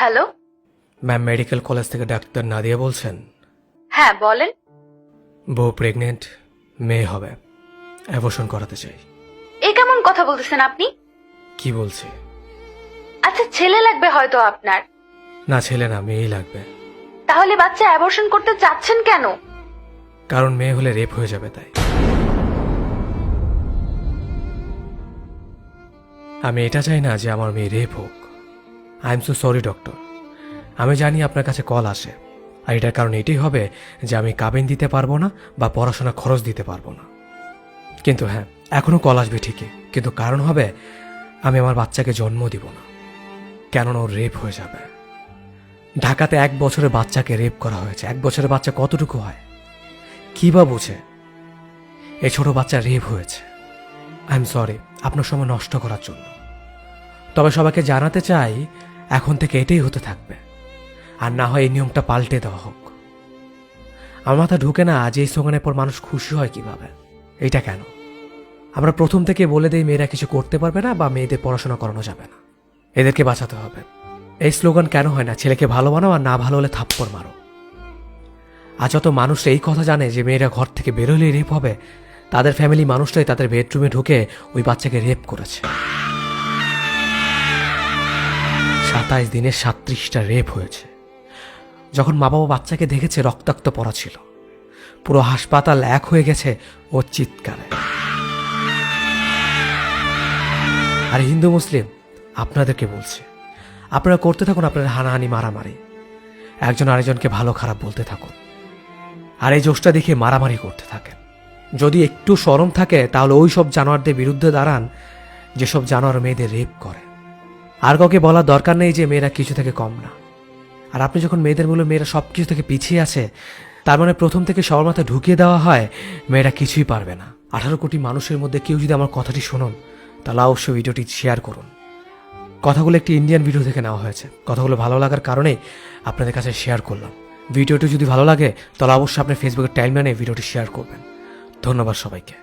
Hello. Ma'am, medical college থেকে doctor Nadia বলছেন? হ্যাঁ বলেন। বউ প্রেগনেন্ট, মেয়ে হবে, অ্যাবর্শন করাতে চাই। এ কেমন কথা বলতেছেন আপনি? কি বলছি? আচ্ছা, ছেলে লাগবে হয়তো আপনার। না, ছেলে না, মেয়েই লাগবে। তাহলে বাচ্চা অ্যাবর্শন করতে চাচ্ছেন কেন? কারণ মেয়ে হলে রেপ হয়ে যাবে, তাই। আমি এটা চাই না যে আমার মেয়ে রেপ হোক। I am so sorry doctor. আমি জানি আপনার কাছে কল আসে, আর এটার কারণ এটাই হবে যে আমি কাবিন দিতে পারবো না বা পড়াশোনা খরচ দিতে পারবো না। কিন্তু হ্যাঁ, এখনো কল আসবে ঠিকই, কিন্তু কারণ হবে আমি আমার বাচ্চাকে জন্ম দিব না, কেননা ওর রেপ হয়ে যাবে। ঢাকাতে 1 বছরের বাচ্চাকে রেপ করা হয়েছে। 1 বছরের বাচ্চা কতটুকু হয়, কি বা বুঝে? এই ছোট বাচ্চা রেপ হয়েছে। আই এম সরি আপনার সময় নষ্ট করার জন্য। তবে সবাইকে জানাতে চাই, এখন থেকে এটাই হতে থাকবে, আর না হয় এই নিয়মটা পাল্টে দেওয়া হোক। আমার মাথা ঢুকে না যে এই স্লোগানের পর মানুষ খুশি হয় কিভাবে। এটা কেন? আমরা প্রথম থেকে বলে দেই মেয়েরা কিছু করতে পারবে না বা মেয়েদের পড়াশোনা করানো যাবে না, এদেরকে বাঁচাতে হবে। এই স্লোগান কেন হয় না, ছেলেকে ভালো বানাও আর না ভালো হলে থাপ্পড় মারো। আজ যত মানুষ এই কথা জানে যে মেয়েরা ঘর থেকে বেরোলেই রেপ হবে, তাদের ফ্যামিলি মানুষটাই তাদের বেডরুমে ঢুকে ওই বাচ্চাকে রেপ করেছে। 27 দিনে 37টা রেপ হয়েছে। যখন মা বাবা বাচ্চাকে দেখেছে, রক্তাক্ত পড়া ছিল, পুরো হাসপাতাল এক হয়ে গেছে ওর চিৎকারে। আর হিন্দু মুসলিম আপনাদেরকে বলছে, আপনারা করতে থাকুন আপনাদের হানাহানি মারামারি, একজন আরেকজনকে ভালো খারাপ বলতে থাকুন, আর এই জোশটা দেখে মারামারি করতে থাকেন। যদি একটু শরম থাকে তাহলে ওই সব জানোয়ারদের বিরুদ্ধে দাঁড়ান যেসব জানোয়ার মেয়েদের রেপ করে। আর কাউকে বলার দরকার নেই যে মেয়েরা কিছু থেকে কম না। আর আপনি যখন মেয়েদের বলে মেয়েরা সব কিছু থেকে পিছিয়ে আছে, তার মানে প্রথম থেকে সবার মাথায় ঢুকিয়ে দেওয়া হয় মেয়েরা কিছুই পারবে না। 18 কোটি মানুষের মধ্যে কেউ যদি আমার কথাটি শুনুন, তাহলে অবশ্যই ভিডিওটি শেয়ার করুন। কথাগুলো একটি ইন্ডিয়ান ভিডিও থেকে নেওয়া হয়েছে। কথাগুলো ভালো লাগার কারণেই আপনাদের কাছে শেয়ার করলাম। ভিডিওটি যদি ভালো লাগে তাহলে অবশ্যই আপনি ফেসবুকের টাইমলাইনে ভিডিওটি শেয়ার করবেন। ধন্যবাদ সবাইকে।